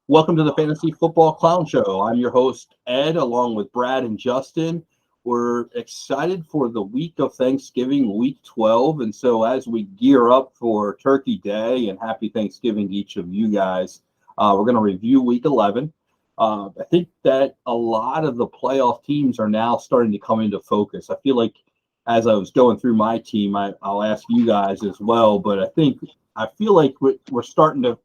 Welcome to the Fantasy Football Clown Show. I'm your host, Ed, along with Brad and Justin. We're excited for the week of Thanksgiving, week 12. And so as we gear up for Turkey Day, and happy Thanksgiving to each of you guys, we're going to review week 11. I think that a lot of the playoff teams are now starting to come into focus. I feel like as I was going through my team, I'll ask you guys as well, but I feel like we're starting to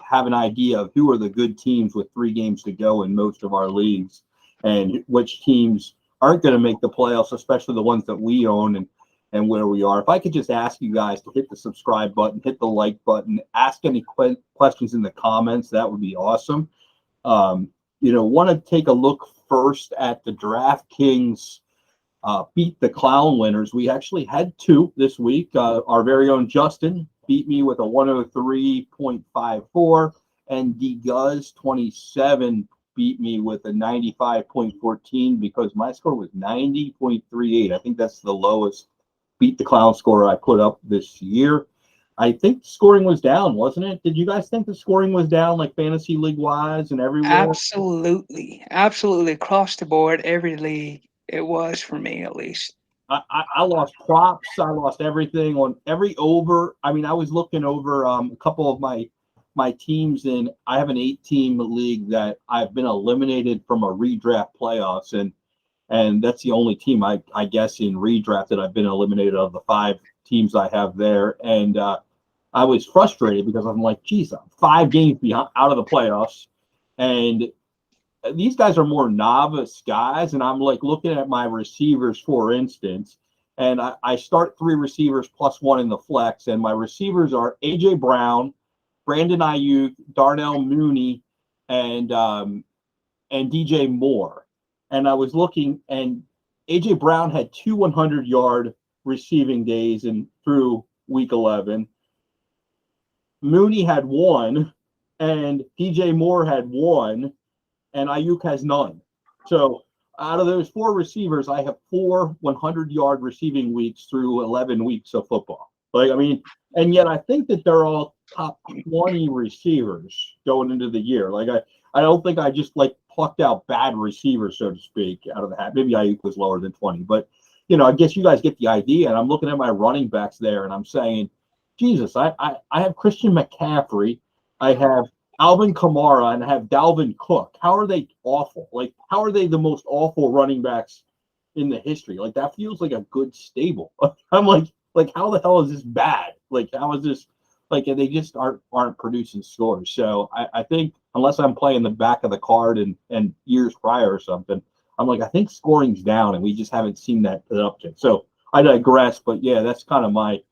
have an idea of who are the good teams with 3 games to go in most of our leagues and which teams aren't going to make the playoffs, especially the ones that we own and where we are. If I could just ask you guys to hit the subscribe button, hit the like button, ask any questions in the comments, that would be awesome. Want to take a look first at the DraftKings Beat the Clown winners. We actually had 2 this week. Our very own Justin beat me with a 103.54, and DGuz 27 beat me with a 95.14 because my score was 90.38. I think that's the lowest Beat the Clown score I put up this year. I think scoring was down, wasn't it? Did you guys think the scoring was down, like fantasy league wise and everywhere? Absolutely. Across the board, every league, it was for me at least. I lost props. I lost everything on every over. I mean, I was looking over a couple of my teams, and I have an 8-team league that I've been eliminated from a redraft playoffs, and that's the only team I guess in redraft that I've been eliminated of the 5 teams I have there. And I was frustrated because I'm like, geez, I'm 5 games behind out of the playoffs, and these guys are more novice guys, and I'm like looking at my receivers, for instance, and I start 3 receivers plus 1 in the flex, and my receivers are AJ Brown, Brandon Ayuk, Darnell Mooney, and DJ Moore. And I was looking, and AJ Brown had 2 100-yard receiving days and through week 11. Mooney had 1, and DJ Moore had 1. And Ayuk has none. So out of those 4 receivers, I have 4 100-yard receiving weeks through 11 weeks of football. And yet I think that they're all top 20 receivers going into the year. I don't think I just plucked out bad receivers, so to speak, out of the hat. Maybe Ayuk was lower than 20, but I guess you guys get the idea. And I'm looking at my running backs there, and I'm saying, Jesus, I have Christian McCaffrey, I have Alvin Kamara, and have Dalvin Cook. How are they awful? How are they the most awful running backs in the history? That feels like a good stable. I'm like, how the hell is this bad? How is this? And they just aren't producing scores. So I think unless I'm playing the back of the card and years prior or something, I'm like, I think scoring's down, and we just haven't seen that uptick. So I digress, but yeah, that's kind of my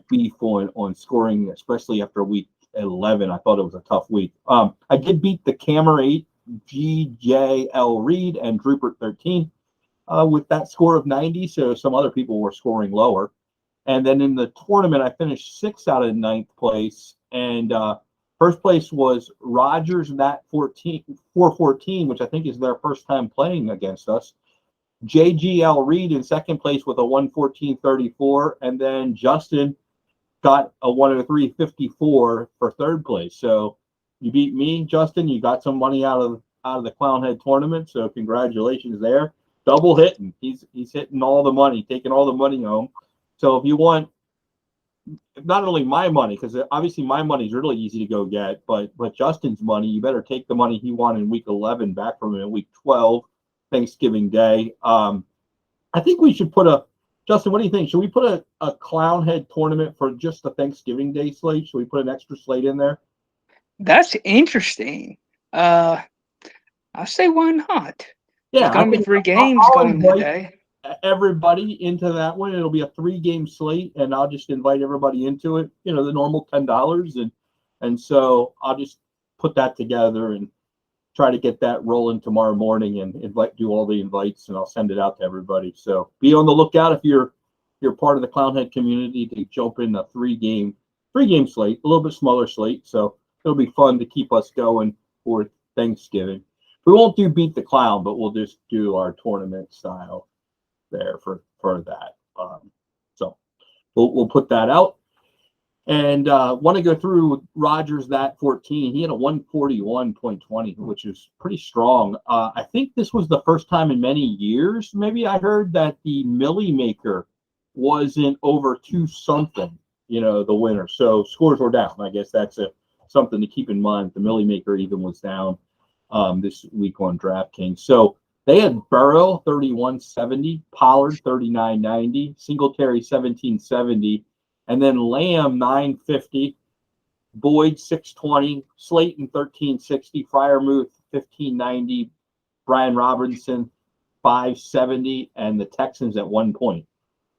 beef on scoring, especially after week 11. I thought it was a tough week. I did beat the Camera 8, GJL Reed, and Drupert 13 with that score of 90. So some other people were scoring lower. And then in the tournament, I finished 6th out of 9th place. And first place was Rogers, that 414, which I think is their first time playing against us. JGL Reed in second place with a 114.34. And then Justin got a 103.54 for third place. So you beat me, Justin. You got some money out of the Clownhead tournament. So congratulations there. Double hitting. He's hitting all the money, taking all the money home. So if you want not only my money, because obviously my money is really easy to go get, but Justin's money, you better take the money he won in week 11 back from him in week 12, Thanksgiving Day. I think we should Justin, what do you think? Should we put a Clownhead tournament for just the Thanksgiving Day slate? Should we put an extra slate in there? That's interesting. I say why not? There's Yeah, I gonna be think 3 games I'll going that invite day. everybody into that one. It'll be a 3-game slate, and I'll just invite everybody into it. The normal $10, and so I'll just put that together and try to get that rolling tomorrow morning and do all the invites, and I'll send it out to everybody. So be on the lookout if you're part of the Clownhead community to jump in a 3-game slate, a little bit smaller slate. So it'll be fun to keep us going for Thanksgiving. We won't do Beat the Clown, but we'll just do our tournament style there for that. So we'll put that out. And want to go through Rogers that 14. He had a 141.20, which is pretty strong. I think this was the first time in many years, maybe I heard that the Millie Maker wasn't over two something, the winner. So scores were down. I guess that's something to keep in mind. The Millie Maker even was down this week on DraftKings. So they had Burrow 31.70, Pollard 39.90, Singletary 17.70. And then Lamb 950, Boyd 620, Slayton 1360, Fryermuth 1590, Brian Robinson 570, and the Texans at 1 point.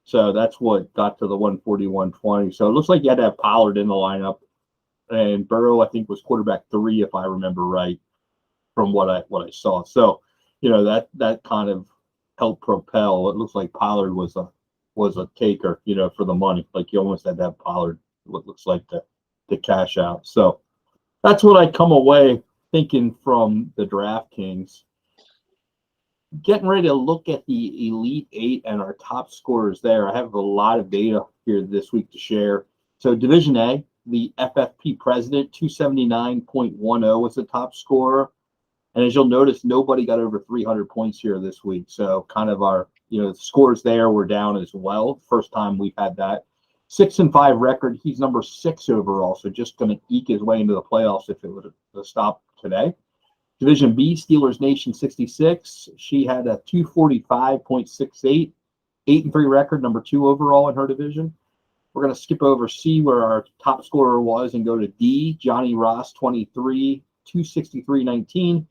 So that's what got to the 141.20. So it looks like you had to have Pollard in the lineup, and Burrow I think was quarterback 3 if I remember right from what I saw. So that kind of helped propel. It looks like Pollard was a taker, for the money. Like you almost had to have Pollard, what looks like to cash out. So that's what I come away thinking from the DraftKings. Getting ready to look at the Elite Eight and our top scorers there. I have a lot of data here this week to share. So Division A, the FFP president, 279.10 was the top scorer. And as you'll notice, nobody got over 300 points here this week. So kind of our the scores there were down as well. First time we've had that. 6-5 record. He's number 6 overall, so just going to eke his way into the playoffs if it was to stop today. Division B, Steelers Nation 66. She had a 245.68, 8-3 record, number 2 overall in her division. We're going to skip over C, where our top scorer was, and go to D, Johnny Ross 23, 263.19.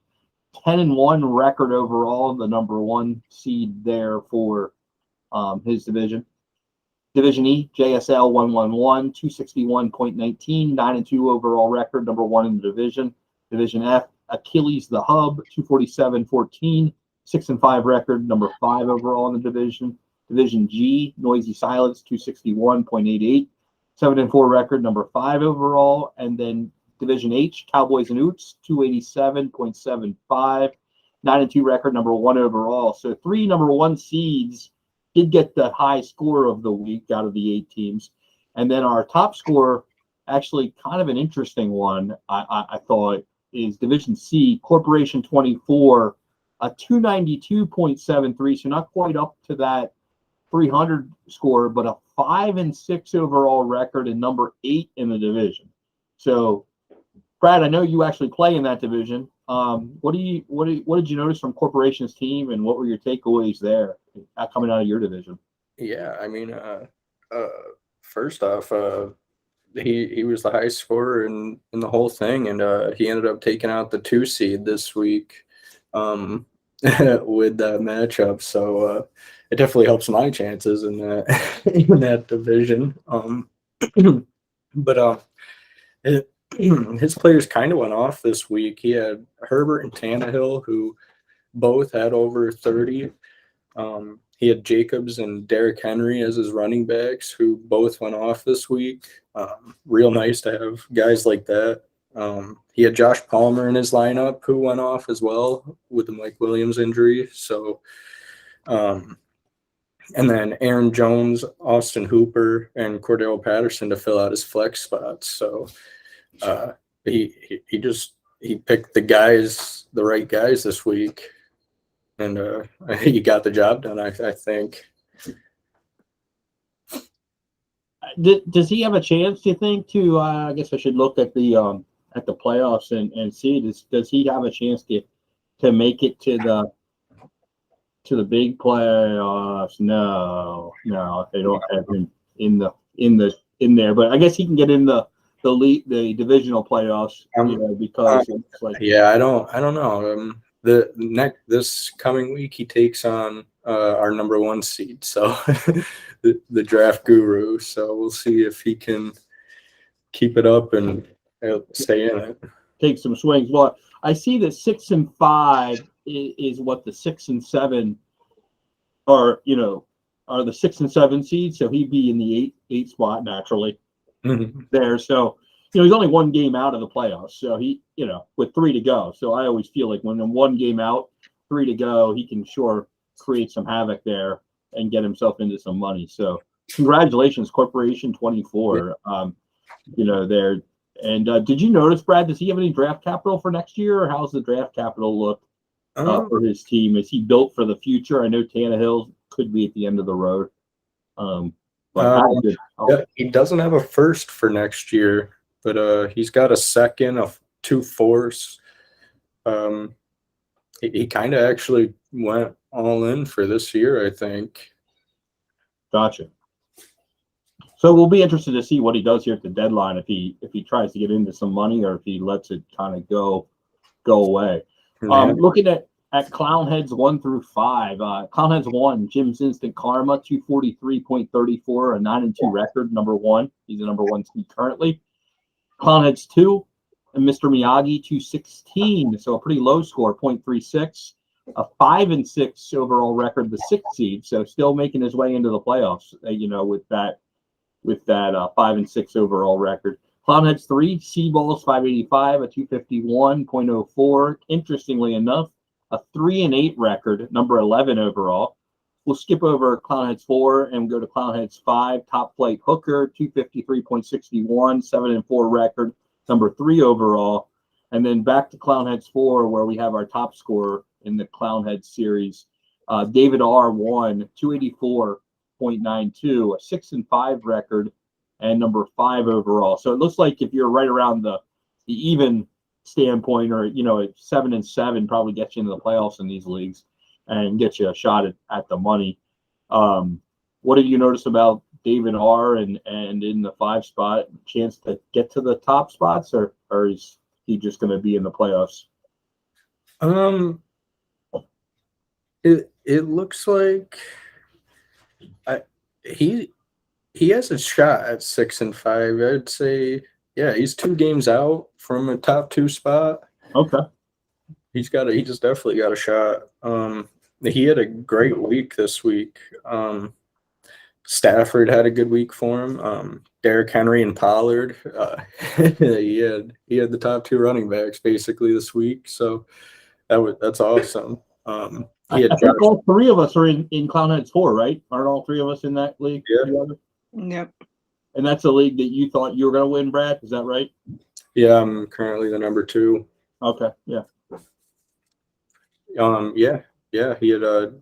10-1 record overall, the number 1 seed there for his division. Division E, JSL 111, 261.19, 9-2 overall record, number 1 in the division. Division F, Achilles the Hub, 247.14, 6-5 record, number 5 overall in the division. Division G, Noisy Silence, 261.88, 7-4 record, number 5 overall. And then Division H, Cowboys and Utes, 287.75, 9-2 record, number 1 overall. So 3 number 1 seeds did get the high score of the week out of the 8 teams. And then our top scorer, actually kind of an interesting one, I thought, is Division C, Corporation 24, a 292.73, so not quite up to that 300 score, but a 5-6 overall record and number 8 in the division. So Brad, I know you actually play in that division. What did you notice from Corporation's team, and what were your takeaways there coming out of your division? Yeah, I mean, first off, he was the highest scorer in the whole thing, and he ended up taking out the 2 seed this week with that matchup. So it definitely helps my chances in that division. But his players kind of went off this week. He had Herbert and Tannehill, who both had over 30. He had Jacobs and Derrick Henry as his running backs, who both went off this week. Real nice to have guys like that. He had Josh Palmer in his lineup, who went off as well with the Mike Williams injury. So, and then Aaron Jones, Austin Hooper, and Cordell Patterson to fill out his flex spots. So he picked the right guys this week, and he got the job done, I think. Does he have a chance, do you think, to I guess I should look at the playoffs and see, does he have a chance to make it to the big playoffs? No, they don't have him in there, but I guess he can get in the divisional playoffs, because it's like, yeah, I don't know. This coming week he takes on our number 1 seed, so the draft guru. So we'll see if he can keep it up and stay in it. Take some swings. Well, I see that 6-5 is what the 6 and 7 are the 6 and 7 seeds. So he'd be in the 8 spot naturally there. So he's only 1 game out of the playoffs. So he, with 3 to go. So I always feel like when 1 game out, 3 to go, he can sure create some havoc there and get himself into some money. So congratulations, Corporation 24. there. And did you notice, Brad? Does he have any draft capital for next year, or how's the draft capital look for his team? Is he built for the future? I know Tannehill could be at the end of the road. Yeah, he doesn't have a first for next year, but he's got a second, of 2 fourths. He kind of actually went all in for this year, I think. Gotcha. So we'll be interested to see what he does here at the deadline, if he tries to get into some money or if he lets it kind of go away. Looking at Clownheads 1 through 5, Clownheads 1, Jim's Instant Karma, 243.34, a 9-2 record, number 1. He's the number 1 seed currently. Clownheads 2, and Mr. Miyagi, 216, so a pretty low score, 0.36, a 5-6 overall record, the 6th seed, so still making his way into the playoffs, with that 5-6 overall record. Clownheads 3, Seaballs 585, a 251.04. Interestingly enough, a 3-8 record, number 11 overall. We'll skip over Clownheads 4 and go to Clownheads 5, Top Flight Hooker, 253.61, 7-4 record, number 3 overall. And then back to Clownheads 4, where we have our top scorer in the Clownheads series, David R. 1, 284.92, a 6-5 record, and number 5 overall. So it looks like if you're right around the even standpoint, or at 7-7, probably gets you into the playoffs in these leagues and get you a shot at the money. What have you noticed about David R. and in the 5 spot, chance to get to the top spots, or is he just going to be in the playoffs? It looks like he has a shot at 6-5. I'd say, yeah, he's 2 games out from a top 2 spot. Okay. He just definitely got a shot. He had a great week this week. Stafford had a good week for him. Derrick Henry and Pollard. He had the top 2 running backs basically this week. So that's awesome. I think all 3 of us are in Clownheads 4, right? Aren't all 3 of us in that league? Yeah. Yep. And that's a league that you thought you were going to win, Brad? Is that right? Yeah, I'm currently the number 2. Okay, yeah. Yeah. He had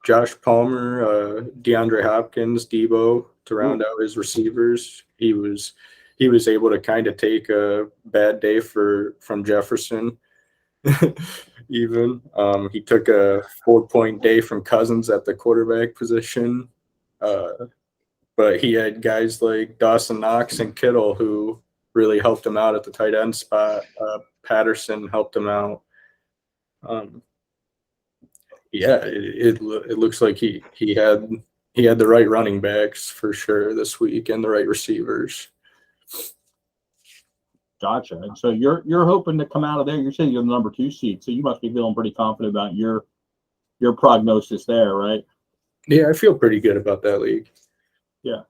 Josh Palmer, DeAndre Hopkins, Debo to round out his receivers. He was able to kind of take a bad day from Jefferson. Even he took a 4-point day from Cousins at the quarterback position, but he had guys like Dawson Knox and Kittle who really helped him out at the tight end spot. Patterson helped him out. It looks like he had the right running backs for sure this week and the right receivers. Gotcha. And so you're hoping to come out of there. You're saying you're the number 2 seed, so you must be feeling pretty confident about your prognosis there, right? Yeah, I feel pretty good about that league. Yeah,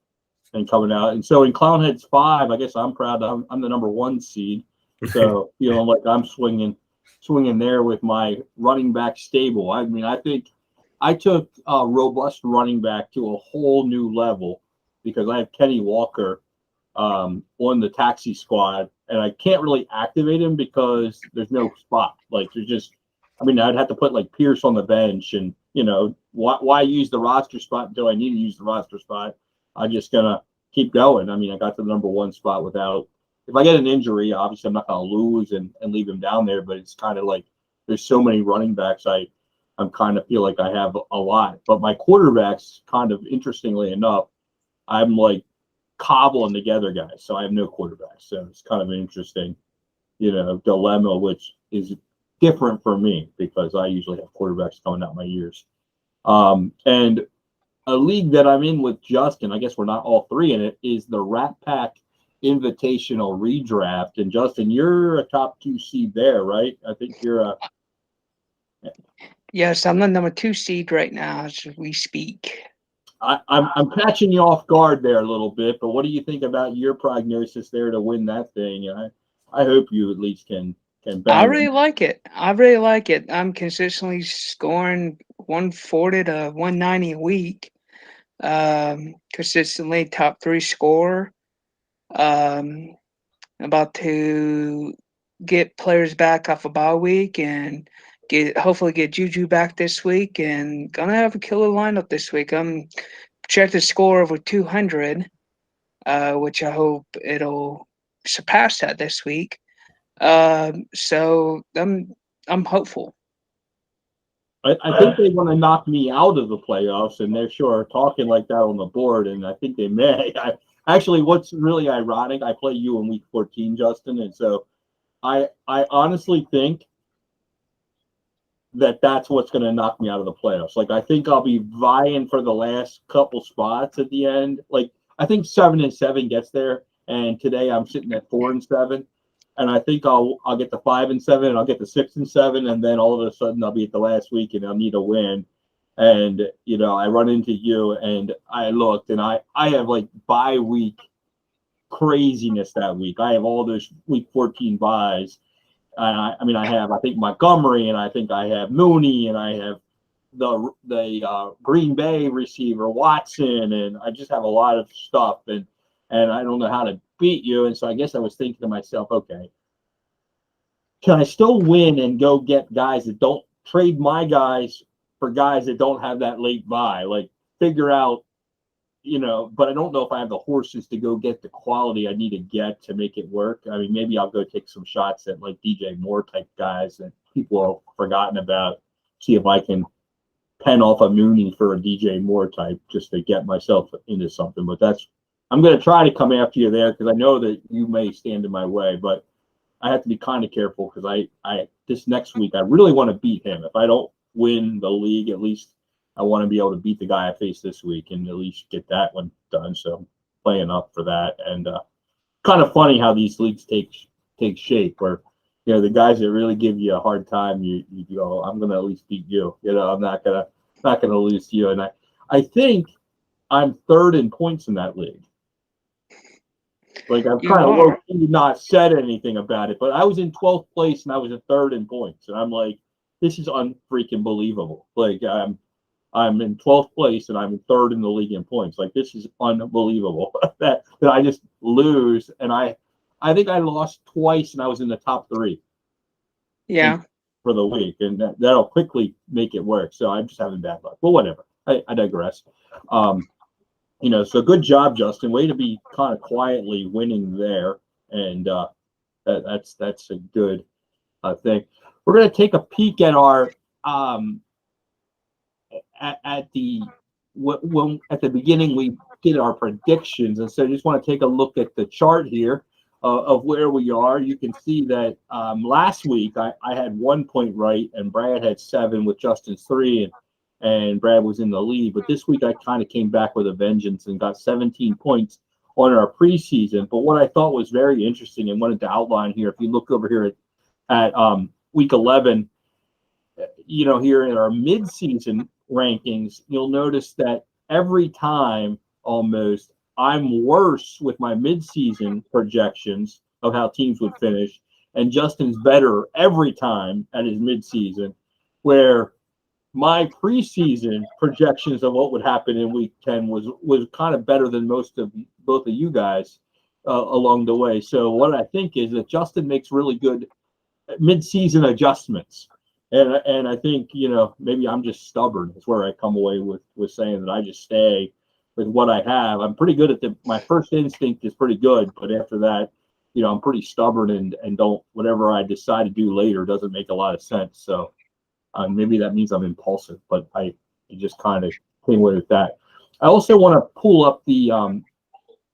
and coming out. And so in Clownheads 5, I guess I'm proud that I'm the number 1 seed. So feeling like I'm swinging there with my running back stable. I mean, I think I took a robust running back to a whole new level because I have Kenny Walker on the taxi squad, and I can't really activate him because there's no spot. Like I'd have to put like Pierce on the bench, and why use the roster spot until I need to use the roster spot? I'm just gonna keep going. I mean, I got the number 1 spot without. If I get an injury, obviously I'm not gonna lose and leave him down there. But it's kind of like there's so many running backs. I'm kind of feel like I have a lot. But my quarterbacks, kind of interestingly enough, I'm like cobbling together guys, so I have no quarterback. So it's kind of an interesting, dilemma, which is different for me because I usually have quarterbacks coming out my ears. And a league that I'm in with Justin, I guess we're not all 3 in it, is the Rat Pack Invitational Redraft. And Justin, you're a top 2 seed there, right? I think you're a. Yes, I'm the number 2 seed right now as we speak. I'm catching you off guard there a little bit, but what do you think about your prognosis there to win that thing? I hope you at least can bang I really like it. I'm consistently scoring 140 to 190 a week. Consistently top 3 scorer. About to get players back off a bye week and hopefully get Juju back this week, and gonna have a killer lineup this week. I'm checked the score over 200, which I hope it'll surpass that this week. So I'm hopeful. I think they want to knock me out of the playoffs, and they're sure talking like that on the board, and I think they may. Actually, what's really ironic, I play you in week 14, Justin, and so I honestly think that that's what's going to knock me out of the playoffs. Like, I think I'll be vying for the last couple spots at the end. Like, I think 7-7 gets there, and today I'm sitting at 4-7, and I think I'll get the 5-7, and I'll get the 6-7, and then all of a sudden I'll be at the last week and I'll need a win. And I run into you, and I looked, and I have like bye week craziness that week. I have all those week 14 buys. I think Montgomery, and I think I have Mooney, and I have the Green Bay receiver Watson, and I just have a lot of stuff, and I don't know how to beat you. And so I guess I was thinking to myself, okay, can I still win and go get guys that don't trade my guys for guys that don't have that late buy? Like, figure out, but I don't know if I have the horses to go get the quality I need to get to make it work. I mean, maybe I'll go take some shots at like DJ Moore type guys that people have forgotten about. See if I can pen off a Mooney for a DJ Moore type just to get myself into something. But I'm going to try to come after you there because I know that you may stand in my way, but I have to be kind of careful because I this next week I really want to beat him. If I don't win the league, at least I want to be able to beat the guy I face this week and at least get that one done. So I'm playing up for that. And kind of funny how these leagues take shape where, the guys that really give you a hard time, you go, I'm going to at least beat you. I'm not going to lose to you. And I think I'm third in points in that league. Like, I've kind of low-key not said anything about it, but I was in 12th place and I was in third in points. And I'm like, this is unfreaking believable. Like, I'm in 12th place and I'm third in the league in points. Like, this is unbelievable that I just lose. And I think I lost twice and I was in the top 3. Yeah. For the week. And that'll quickly make it work. So I'm just having bad luck. Well, whatever. I digress. So good job, Justin. Way to be kind of quietly winning there. And that's a good thing. We're going to take a peek at our at the beginning we did our predictions, and so I just want to take a look at the chart here of where we are. You can see that last week I had 1 point right, and Brad had 7 with Justin's 3, and Brad was in the lead. But this week I kind of came back with a vengeance and got 17 points on our preseason. But what I thought was very interesting and wanted to outline here, if you look over here at week 11, here in our midseason rankings, you'll notice that every time almost I'm worse with my midseason projections of how teams would finish, and Justin's better every time at his midseason, where my preseason projections of what would happen in week 10 was kind of better than most of both of you guys along the way. So what I think is that Justin makes really good midseason adjustments. And I think, maybe I'm just stubborn. That's where I come away with saying that I just stay with what I have. I'm pretty good at my first instinct is pretty good, but after that, I'm pretty stubborn and don't, whatever I decide to do later doesn't make a lot of sense. So maybe that means I'm impulsive, but I just kind of came away with that. I also want to pull up the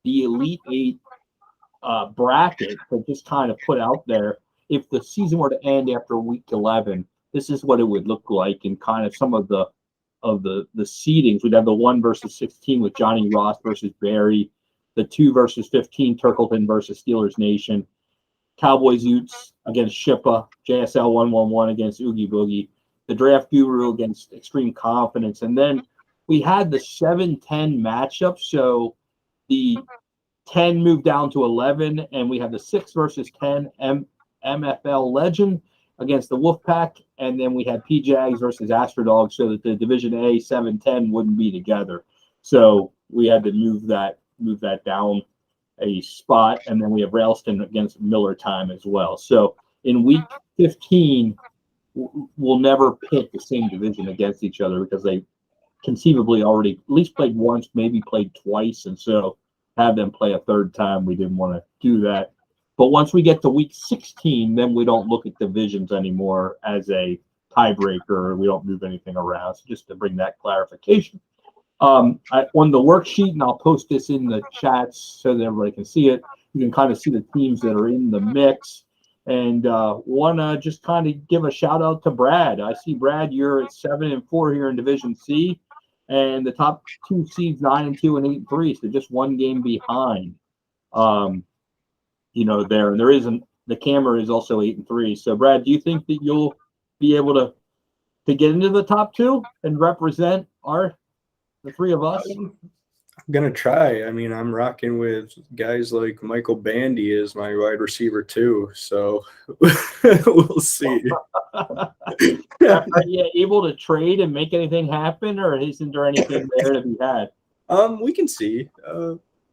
Elite Eight bracket that just kind of put out there. If the season were to end after week 11, this is what it would look like, and kind of some of the seedings. We'd have the 1 versus 16 with Johnny Ross versus Barry, the 2 versus 15 Turkleton versus Steelers Nation, Cowboys Utes against Shippa, JSL 111 against Oogie Boogie, the Draft Guru against Extreme Confidence, and then we had the 7-10 matchup. So the 10 moved down to 11, and we have the 6 versus 10 MFL Legend against the Wolfpack, and then we had P-Jags versus Astrodogs, so that the Division A 7-10 wouldn't be together. So we had to move that down a spot, and then we have Railston against Miller time as well. So in week 15, we'll never pit the same division against each other because they conceivably already at least played once, maybe played twice, and so have them play a third time. We didn't want to do that. But once we get to week 16, then we don't look at divisions anymore as a tiebreaker. We don't move anything around. So just to bring that clarification. On the worksheet, and I'll post this in the chats so that everybody can see it, you can kind of see the teams that are in the mix. And want to just kind of give a shout out to Brad. I see, Brad, you're at 7-4 here in Division C, and the top two seeds 9-2 and 8-3, so just one game behind. There, and there isn't. The camera is also 8-3. So, Brad, do you think that you'll be able to get into the top two and represent the three of us? I'm gonna try. I mean, I'm rocking with guys like Michael Bandy as my wide receiver too. So we'll see. Are you able to trade and make anything happen, or isn't there anything there to be had? We can see.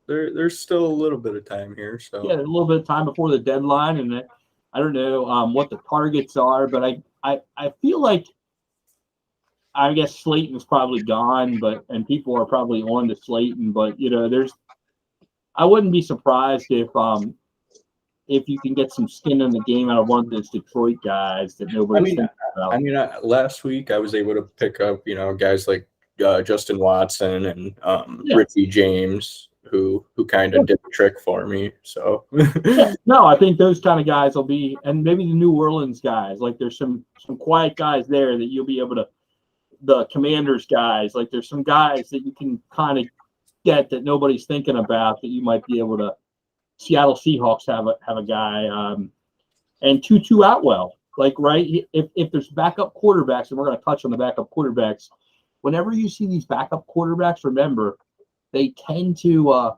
There's still a little bit of time here. So yeah, a little bit of time before the deadline, and I don't know what the targets are, but I feel like, I guess Slayton's probably gone, and people are probably on to Slayton. But I wouldn't be surprised if you can get some skin in the game out of one of those Detroit guys that nobody's thinking about. I mean, last week I was able to pick up guys like Justin Watson and Richie James, who kind of did the trick for me. So no, I think those kind of guys will be, and maybe the New Orleans guys. Like there's some quiet guys there that you'll be able to. The Commanders guys, like there's some guys that you can kind of get that nobody's thinking about that you might be able to. Seattle Seahawks have a guy, and Tutu Atwell. Like right, if there's backup quarterbacks, and we're going to touch on the backup quarterbacks. Whenever you see these backup quarterbacks, remember they tend to.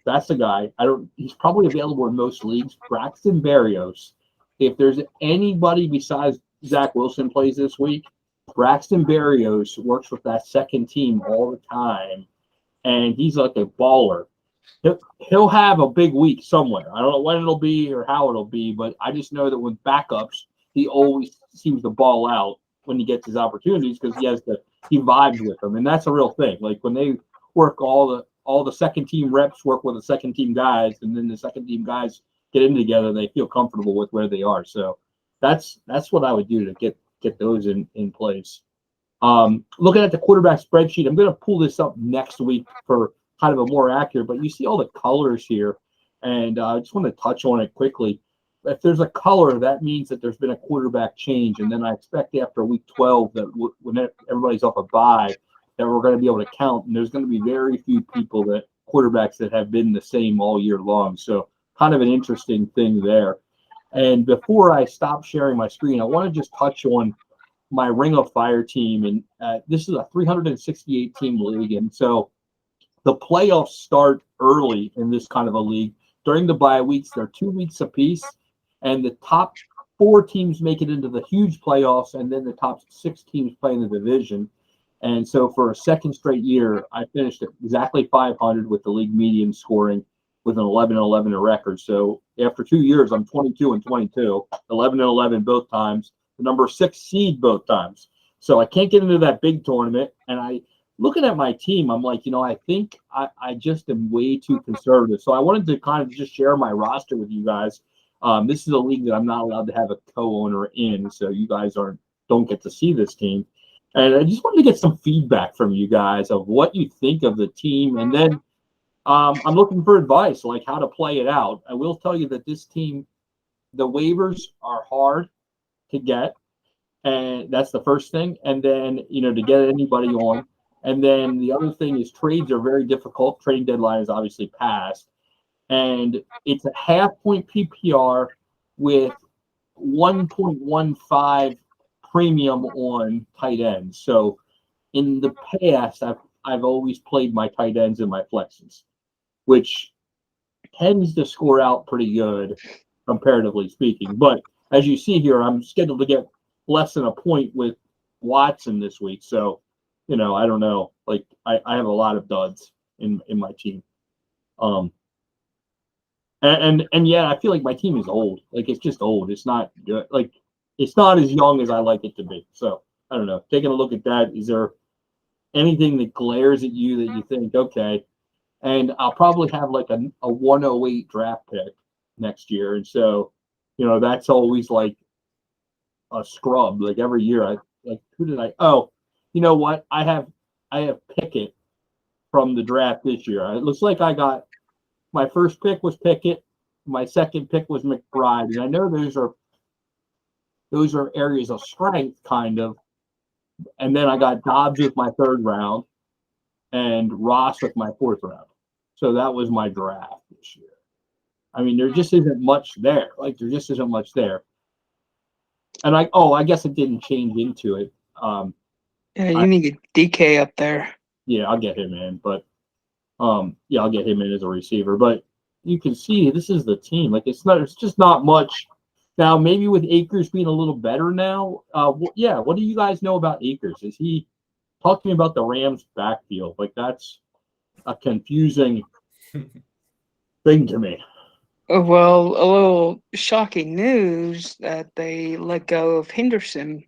That's the guy. He's probably available in most leagues. Braxton Berrios. If there's anybody besides Zach Wilson plays this week. Braxton Berrios works with that second team all the time, and he's like a baller. He'll have a big week somewhere. I don't know when it'll be or how it'll be, but I just know that with backups, he always seems to ball out when he gets his opportunities because he vibes with them, and that's a real thing. Like when they work all the second team reps work with the second team guys, and then the second team guys get in together, they feel comfortable with where they are. So that's what I would do to get those in place. Looking at the quarterback spreadsheet, I'm going to pull this up next week for kind of a more accurate, but you see all the colors here, and I just want to touch on it quickly. If there's a color, that means that there's been a quarterback change, and then I expect after week 12 that when everybody's off a bye, that we're going to be able to count, and there's going to be very few quarterbacks that have been the same all year long. So kind of an interesting thing there. And before I stop sharing my screen, I want to just touch on my Ring of Fire team. And this is a 368-team league. And so the playoffs start early in this kind of a league. During the bye weeks, they're 2 weeks apiece. And the top 4 teams make it into the huge playoffs. And then the top 6 teams play in the division. And so for a second straight year, I finished at exactly 500 with the league median scoring with an 11-11 record. So after 2 years, I'm 22-22, 11-11 both times, the number 6 seed both times. So I can't get into that big tournament. And looking at my team, I'm like, I think I just am way too conservative. So I wanted to kind of just share my roster with you guys. This is a league that I'm not allowed to have a co-owner in, so you guys don't get to see this team. And I just wanted to get some feedback from you guys of what you think of the team, and then I'm looking for advice, like how to play it out. I will tell you that this team, the waivers are hard to get, and that's the first thing. And then, to get anybody on. And then the other thing is trades are very difficult. Trading deadline is obviously passed. And it's a half-point PPR with 1.15 premium on tight ends. So in the past, I've always played my tight ends and my flexes, which tends to score out pretty good, comparatively speaking. But as you see here, I'm scheduled to get less than a point with Watson this week. So, I don't know. Like, I have a lot of duds in my team. And yeah, I feel like my team is old. Like it's just old. It's not good. Like it's not as young as I like it to be. So I don't know. Taking a look at that, is there anything that glares at you that you think, okay? And I'll probably have like a 108 draft pick next year, and so that's always like a scrub. Like every year, I like who did I? Oh, you know what? I have Pickett from the draft this year. It looks like I got my first pick was Pickett, my second pick was McBride, and I know those are areas of strength, kind of. And then I got Dobbs with my third round, and Ross with my fourth round. So that was my draft this year. I mean, there just isn't much there. Like there just isn't much there. And I guess it didn't change into it. Yeah, you need to get DK up there. Yeah, I'll get him in, but yeah, I'll get him in as a receiver. But you can see this is the team. Like it's just not much. Now maybe with Akers being a little better now. Yeah, what do you guys know about Akers? Is he talk to me about the Rams backfield? Like that's a confusing thing to me. Well, a little shocking news that they let go of Henderson,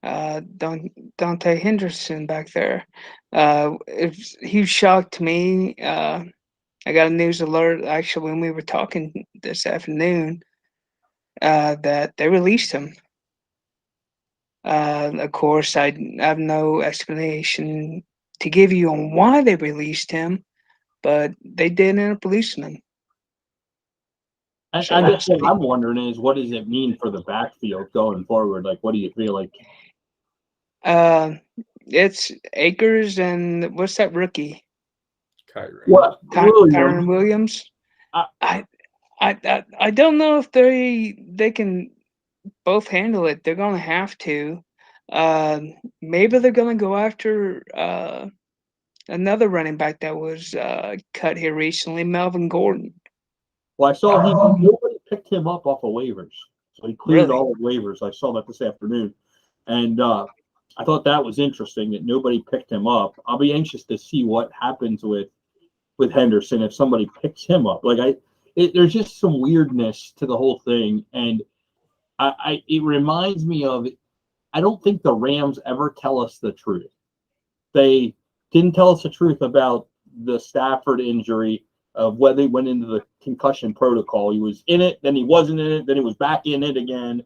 Dante Henderson back there. It's huge shock to me. I got a news alert actually when we were talking this afternoon that they released him. Of course, I have no explanation to give you on why they released him, but they did end up releasing him. I So guess what I'm wondering is, what does it mean for the backfield going forward? Like, what do you feel like? It's Akers and what's that rookie? What? Kyron Williams. I- I don't know if they can both handle it. They're gonna have to. Maybe they're gonna go after another running back that was cut here recently, Melvin Gordon. Well, I saw nobody picked him up off of waivers, so he cleared Really? all the waivers. I saw that this afternoon, and I thought that was interesting that nobody picked him up. I'll be anxious to see what happens with Henderson if somebody picks him up. Like there's just some weirdness to the whole thing, and it reminds me of. I don't think the Rams ever tell us the truth. They didn't tell us the truth about the Stafford injury, of whether he went into the concussion protocol. He was in it, then he wasn't in it, then he was back in it again.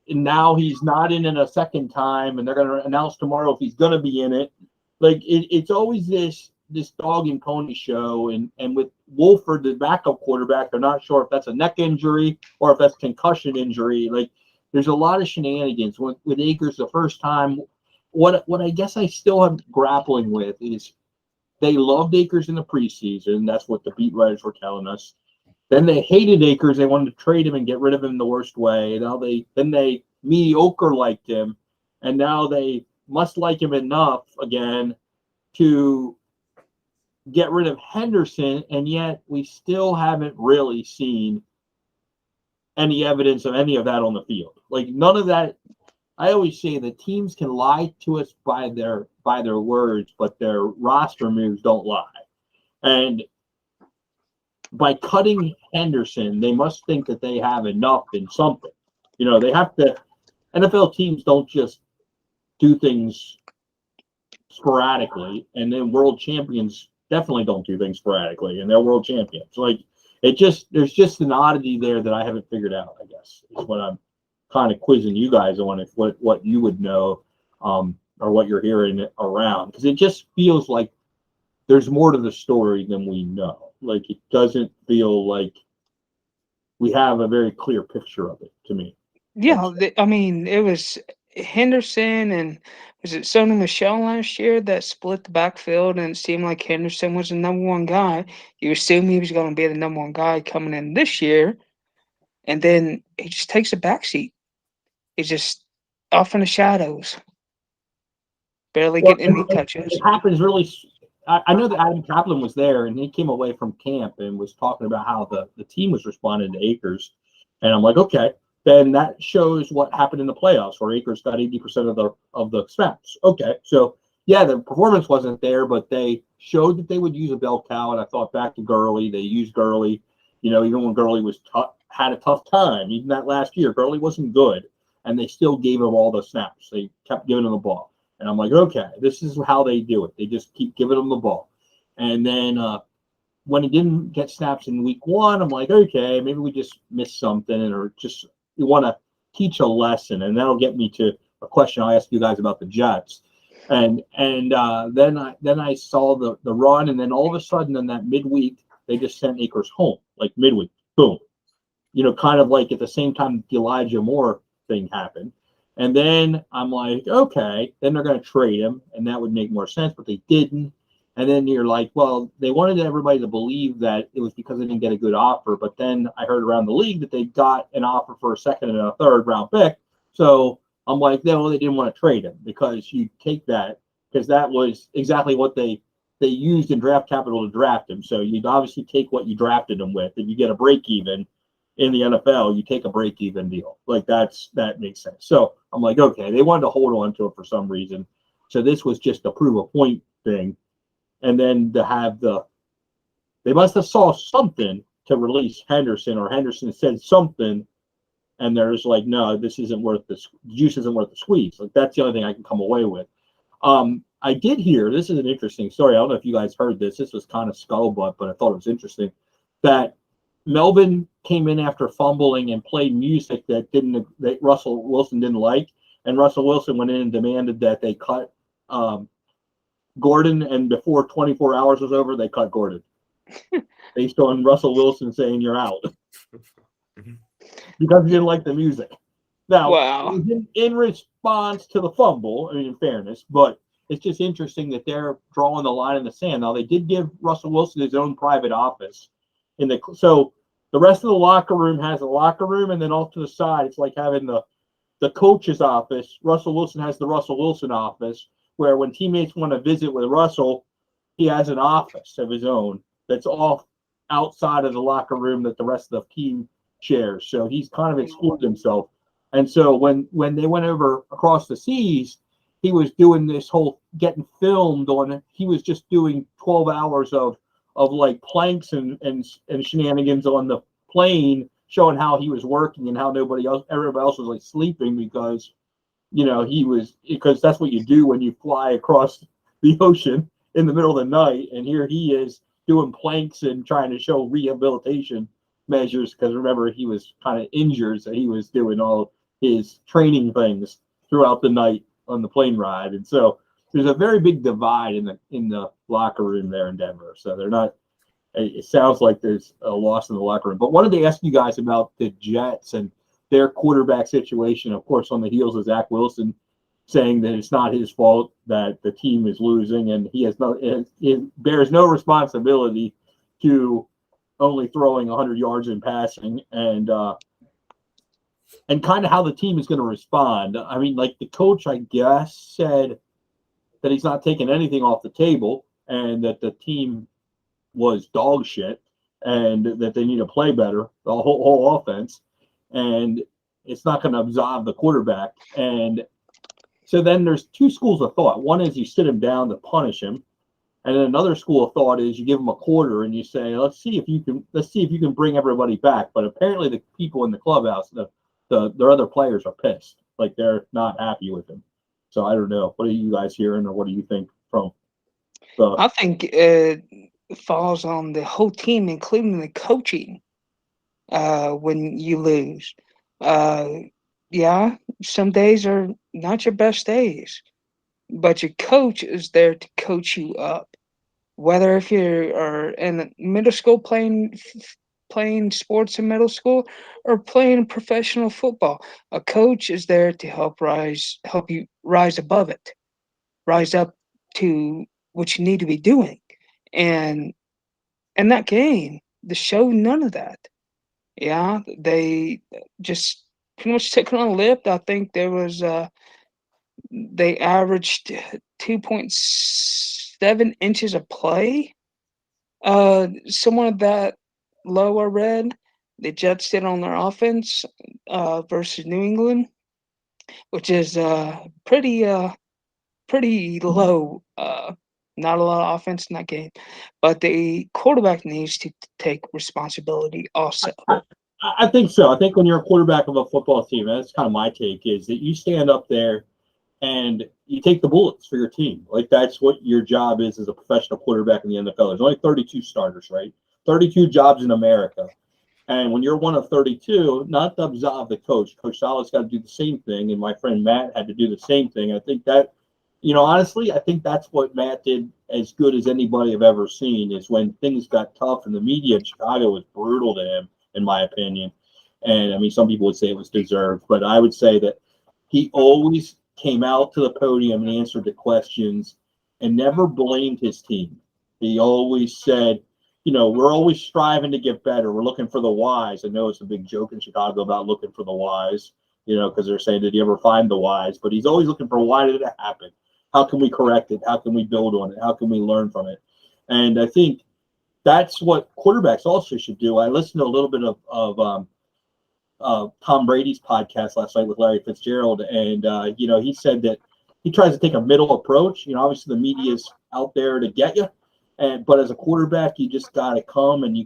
And now he's not in it a second time, and they're going to announce tomorrow if he's going to be in it. Like it's always this dog and pony show. And with Wolford, the backup quarterback, they're not sure if that's a neck injury or if that's concussion injury. Like there's a lot of shenanigans with Akers the first time. What I guess I still am grappling with is they loved Akers in the preseason. That's what the beat writers were telling us. Then they hated Akers. They wanted to trade him and get rid of him in the worst way. Now they mediocre liked him, and now they must like him enough again to get rid of Henderson, and yet we still haven't really seen any evidence of any of that on the field. Like none of that. I always say that teams can lie to us by their words, but their roster moves don't lie. And by cutting Henderson, they must think that they have enough in something. They have to. NFL teams don't just do things sporadically, and then world champions definitely don't do things sporadically, and they're world champions. Like there's just an oddity there that I haven't figured out. I guess is what I'm kind of quizzing you guys on, if what you would know, or what you're hearing around, because it just feels like there's more to the story than we know. Like it doesn't feel like we have a very clear picture of it to me. Yeah, I mean, it was Henderson and was it Sony Michel last year that split the backfield, and it seemed like Henderson was the number one guy. You assume he was going to be the number one guy coming in this year, and then he just takes a backseat. He's just off in the shadows, barely getting any touches. It happens really. I know that Adam Kaplan was there, and he came away from camp and was talking about how the team was responding to Akers, and I'm like, okay, then that shows what happened in the playoffs, where Akers got 80% of the snaps. Okay, so yeah, the performance wasn't there, but they showed that they would use a bell cow, and I thought back to Gurley, they used Gurley, Even when Gurley had a tough time, even that last year, Gurley wasn't good, and they still gave him all the snaps. They kept giving him the ball. And I'm like, okay, this is how they do it. They just keep giving him the ball. And then when he didn't get snaps in week 1, I'm like, okay, maybe we just missed something, or just we want to teach a lesson. And that'll get me to a question I'll ask you guys about the Jets. And then I saw the run, and then all of a sudden in that midweek, they just sent Akers home, like midweek, boom. Kind of like at the same time the Elijah Moore thing happened. And then I'm like, okay, then they're going to trade him, and that would make more sense, but they didn't. And then you're like, well, they wanted everybody to believe that it was because they didn't get a good offer. But then I heard around the league that they got an offer for a second and a third round pick. So I'm like, no, they didn't want to trade him, because you take that, because that was exactly what they used in draft capital to draft him. So you'd obviously take what you drafted him with. If you get a break even in the NFL, you take a break even deal. Like that makes sense. So I'm like, okay, they wanted to hold on to it for some reason. So this was just a prove a point thing. And then to have they must have saw something to release Henderson, or Henderson said something, and there's like, no, this isn't worth the juice isn't worth the squeeze. Like that's the only thing I can come away with. I did hear, this is an interesting story. I don't know if you guys heard this. This was kind of scuttlebutt, but I thought it was interesting that Melvin came in after fumbling and played music that Russell Wilson didn't like, and Russell Wilson went in and demanded that they cut Gordon, and before 24 hours was over, they cut Gordon based on Russell Wilson saying you're out because he didn't like the music. Now, Wow. it was in response to the fumble, I mean, in fairness, but it's just interesting that they're drawing the line in the sand. Now, they did give Russell Wilson his own private office. So the rest of the locker room has a locker room, and then off to the side, it's like having the coach's office. Russell Wilson has the Russell Wilson office, where when teammates want to visit with Russell, he has an office of his own that's off outside of the locker room that the rest of the team shares. So he's kind of excluded himself. And so when they went over across the seas, he was doing this whole getting filmed on. He was just doing 12 hours of like planks and shenanigans on the plane, showing how he was working and how everybody else was like sleeping because because that's what you do when you fly across the ocean in the middle of the night. And here he is doing planks and trying to show rehabilitation measures, because remember, he was kind of injured, so he was doing all his training things throughout the night on the plane ride. And so there's a very big divide in the locker room there in Denver. So they're not. It sounds like there's a loss in the locker room. But wanted to ask you guys about the Jets and their quarterback situation, of course, on the heels of Zach Wilson saying that it's not his fault that the team is losing, and he bears no responsibility to only throwing 100 yards in passing, and kind of how the team is going to respond. I mean, like the coach, I guess, said that he's not taking anything off the table, and that the team was dog shit, and that they need to play better, the whole offense. And it's not going to absolve the quarterback. And so then there's two schools of thought. One is you sit him down to punish him, and then another school of thought is you give him a quarter and you say, let's see if you can bring everybody back. But apparently the people in the clubhouse, their other players are pissed, like they're not happy with him. So I don't know. What are you guys hearing, or what do you think from the? I think it falls on the whole team, including the coaching. When you lose, yeah, some days are not your best days, but your coach is there to coach you up. Whether if you are in middle school playing sports in middle school, or playing professional football, a coach is there to help you rise above it, rise up to what you need to be doing. And in that game, the show none of that. Yeah, they just pretty much took it on the lip. I think they averaged 2.7 inches of play. Someone of that low I read. The Jets did on their offense versus New England, which is pretty low Not a lot of offense in that game, but the quarterback needs to take responsibility also. I think so. I think when you're a quarterback of a football team, that's kind of my take, is that you stand up there and you take the bullets for your team. Like, that's what your job is as a professional quarterback in the NFL. There's only 32 starters, right? 32 jobs in America. And when you're one of 32, not to absolve the coach, Coach Saleh's got to do the same thing, and my friend Matt had to do the same thing. I think that, honestly, I think that's what Matt did as good as anybody I've ever seen, is when things got tough and the media in Chicago was brutal to him, in my opinion. And, I mean, some people would say it was deserved, but I would say that he always came out to the podium and answered the questions and never blamed his team. He always said, we're always striving to get better. We're looking for the whys. I know it's a big joke in Chicago about looking for the whys, because they're saying, did you ever find the whys? But he's always looking for, why did it happen? How can we correct it? How can we build on it? How can we learn from it? And I think that's what quarterbacks also should do. I listened to a little bit of Tom Brady's podcast last night with Larry Fitzgerald, and he said that he tries to take a middle approach. Obviously the media is out there to get you, but as a quarterback, you just got to come and you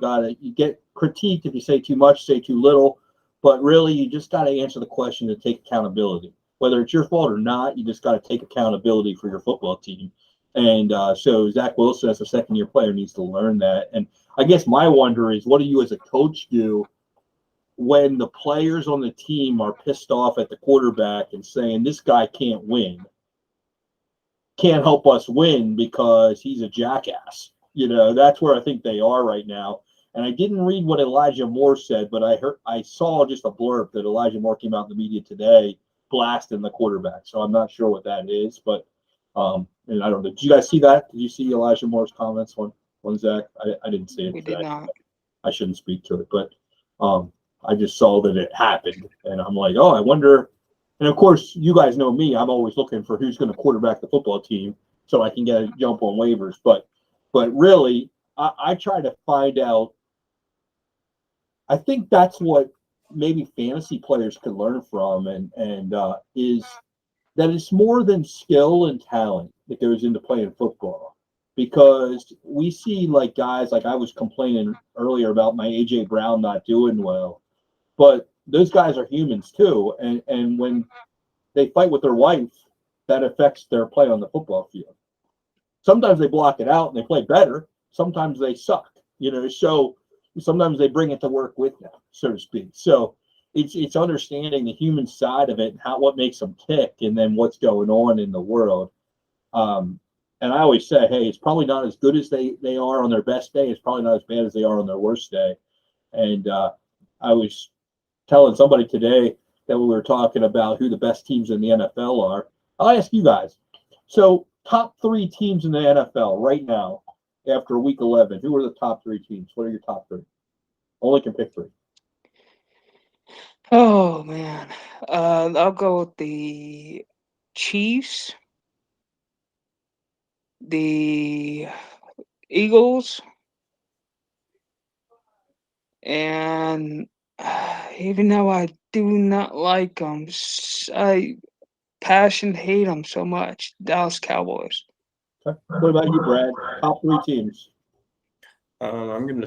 get critiqued if you say too much, say too little, but really you just got to answer the question and take accountability. Whether it's your fault or not, you just got to take accountability for your football team. And so Zach Wilson, as a second-year player, needs to learn that. And I guess my wonder is, what do you as a coach do when the players on the team are pissed off at the quarterback and saying, this guy can't help us win because he's a jackass? That's where I think they are right now. And I didn't read what Elijah Moore said, but I saw just a blurb that Elijah Moore came out in the media today blasting the quarterback. So I'm not sure what that is, but and I don't know. Did you guys see that? Did you see Elijah Moore's comments on Zach? I didn't see it. We did not. I shouldn't speak to it, but I just saw that it happened, and I'm like, oh, I wonder. And of course, you guys know me. I'm always looking for who's going to quarterback the football team so I can get a jump on waivers. But really, I try to find out. I think that's what maybe fantasy players can learn from, and is that it's more than skill and talent that goes into playing football. Because we see like guys, like I was complaining earlier about my AJ Brown not doing well, but those guys are humans too, and when they fight with their wife, that affects their play on the football field. Sometimes they block it out and they play better. Sometimes they suck, so sometimes they bring it to work with them, so to speak. So it's understanding the human side of it and what makes them tick, and then what's going on in the world. And I always say, hey, it's probably not as good as they are on their best day. It's probably not as bad as they are on their worst day. And I was telling somebody today that we were talking about who the best teams in the NFL are. I'll ask you guys. So top 3 teams in the NFL right now after week 11, who are the top 3 teams? What are your top 3? Only can pick 3. Oh, man. I'll go with the Chiefs, the Eagles, and even though I do not like them, I passion hate them so much, Dallas Cowboys. Okay. What about you, Brad? Top 3 teams. I'm gonna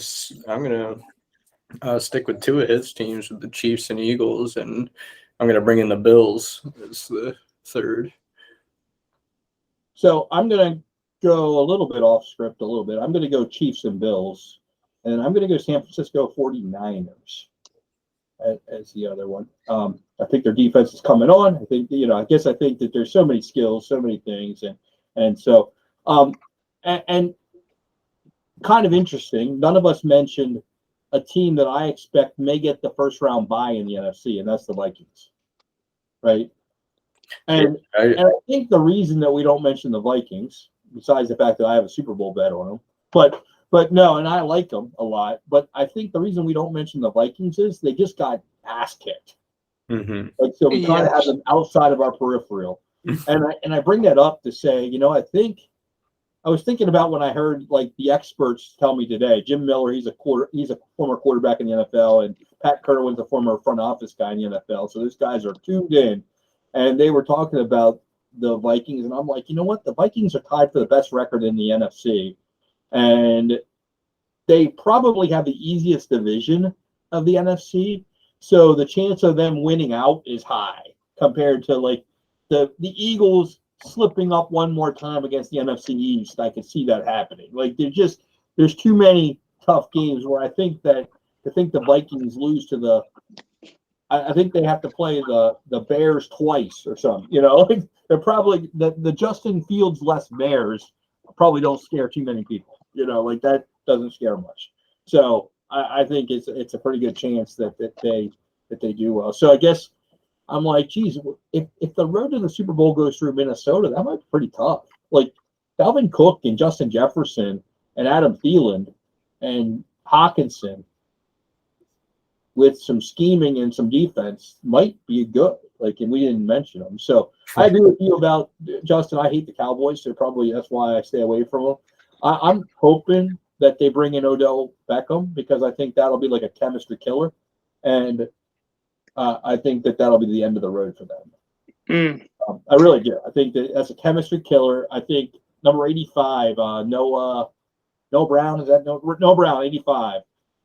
stick with 2 of his teams, with the Chiefs and Eagles, and I'm gonna bring in the Bills as the third. So I'm gonna go a little bit off script a little bit. I'm gonna go Chiefs and Bills, and I'm gonna go San Francisco 49ers as the other one. I think their defense is coming on. I think I think that there's so many skills, so many things, and so and kind of interesting. None of us mentioned a team that I expect may get the first round bye in the NFC, and that's the Vikings, right? And I think the reason that we don't mention the Vikings, besides the fact that I have a Super Bowl bet on them, but no, and I like them a lot, but I think the reason we don't mention the Vikings is they just got ass kicked. Mm-hmm. Like, so we kind of have them outside of our peripheral. And I bring that up to say, I was thinking about when I heard like the experts tell me today, Jim Miller, he's a former quarterback in the NFL, and Pat Kerwin's a former front office guy in the NFL. So those guys are tuned in, and they were talking about the Vikings, and I'm like, you know what? The Vikings are tied for the best record in the NFC, and they probably have the easiest division of the NFC. So the chance of them winning out is high compared to like the Eagles slipping up one more time against the NFC East. I could see that happening. Like there's too many tough games where I think the Vikings lose to the. I think they have to play the Bears twice or something. You know, like they're probably the Justin Fields less Bears probably don't scare too many people. You know, like that doesn't scare much. So I think it's a pretty good chance that they do well. So I guess I'm like, geez, if the road to the Super Bowl goes through Minnesota, that might be pretty tough. Like Dalvin Cook and Justin Jefferson and Adam Thielen and Hawkinson with some scheming and some defense might be good. Like, and we didn't mention them. So I agree with you about Justin. I hate the Cowboys, so that's why I stay away from them. I'm hoping that they bring in Odell Beckham because I think that'll be like a chemistry killer, and I think that'll be the end of the road for them. I really do. I think that as a chemistry killer, I think number 85, Noah Brown, is that Noah Brown, 85?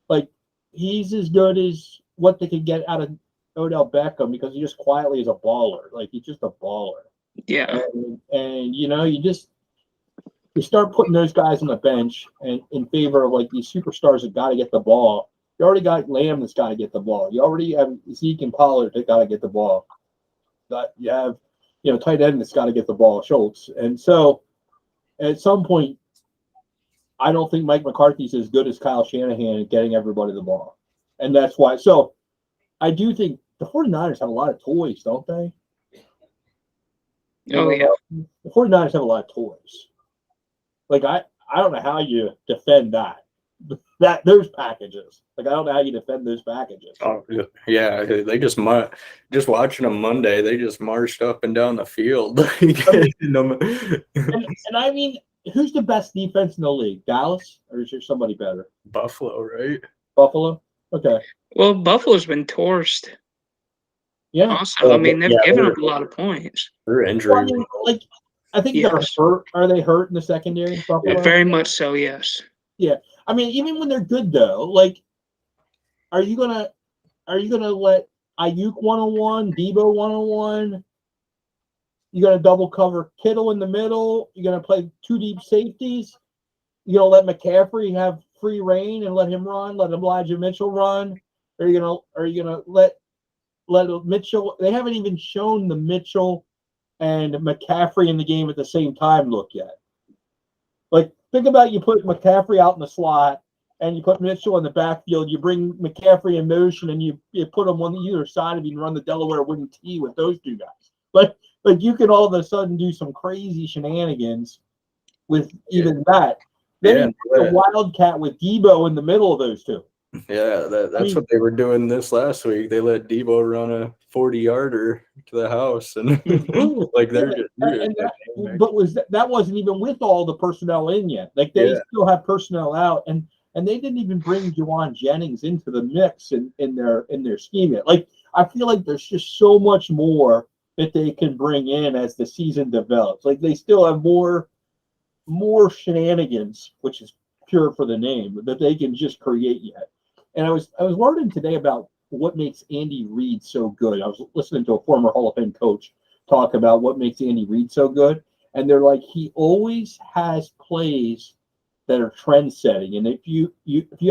Like he's as good as what they could get out of Odell Beckham because he just quietly is a baller. Like he's just a baller. Yeah. And you know, you start putting those guys on the bench and in favor of like these superstars that got to get the ball. You already got Lamb that's got to get the ball. You already have Zeke and Pollard that got to get the ball. But you have, tight end that's got to get the ball, Schultz. And so at some point, I don't think Mike McCarthy's as good as Kyle Shanahan at getting everybody the ball. And that's why. So I do think the 49ers have a lot of toys, don't they? Oh, yeah. The 49ers have a lot of toys. Like, I don't know how you defend those packages. Like, I don't know how you defend those packages. Oh, yeah. They just watching them Monday, they just marched up and down the field. And I mean, who's the best defense in the league? Dallas? Or is there somebody better? Buffalo, right? Buffalo? Okay. Well, Buffalo's been torched. Yeah. Also, I mean, they've given up a lot of points. They're injured. Well, I think they're hurt. Are they hurt in the secondary? Buffalo? Very much so, yes. Yeah. I mean, even when they're good though, like, are you gonna let Ayuk 101, Debo 101? You're gonna double cover Kittle in the middle. You're gonna play two deep safeties. You're gonna let McCaffrey have free reign and let him run. Let Elijah Mitchell run. Are you gonna let Mitchell? They haven't even shown the Mitchell and McCaffrey in the game at the same time look yet. Like, think about you put McCaffrey out in the slot and you put Mitchell in the backfield. You bring McCaffrey in motion and you put them on either side of you and run the Delaware wing T with those two guys. Like you can all of a sudden do some crazy shenanigans with even that. Then the Wildcat with Debo in the middle of those two. Yeah, that's what they were doing this last week. They let Debo run a 40-yarder to the house, and like they're just. That wasn't even with all the personnel in yet. Like they still have personnel out, and they didn't even bring Juwan Jennings into the mix in their scheme yet. Like I feel like there's just so much more that they can bring in as the season develops. Like they still have more shenanigans, which is pure for the name, that they can just create yet. And I was learning today about what makes Andy Reid so good. I was listening to a former Hall of Fame coach talk about what makes Andy Reid so good. And they're like, he always has plays that are trend setting. And if you